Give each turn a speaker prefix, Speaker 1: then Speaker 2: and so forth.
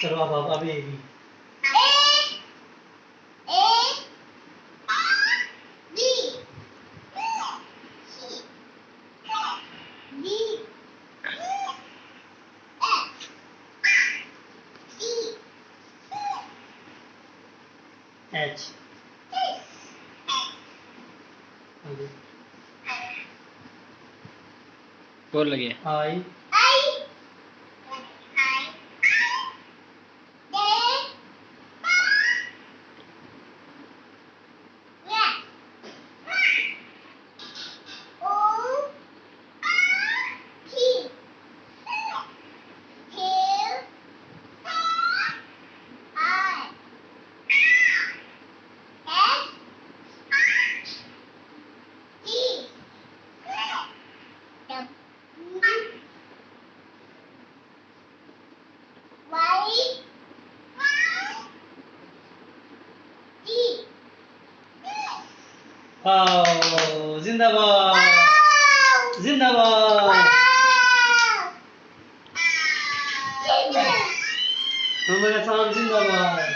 Speaker 1: चलो अब अभी अभी एच
Speaker 2: बोल लगे
Speaker 1: आई वाओ जिंदाबाद जिंदाबाद हमारा साहब जिंदाबाद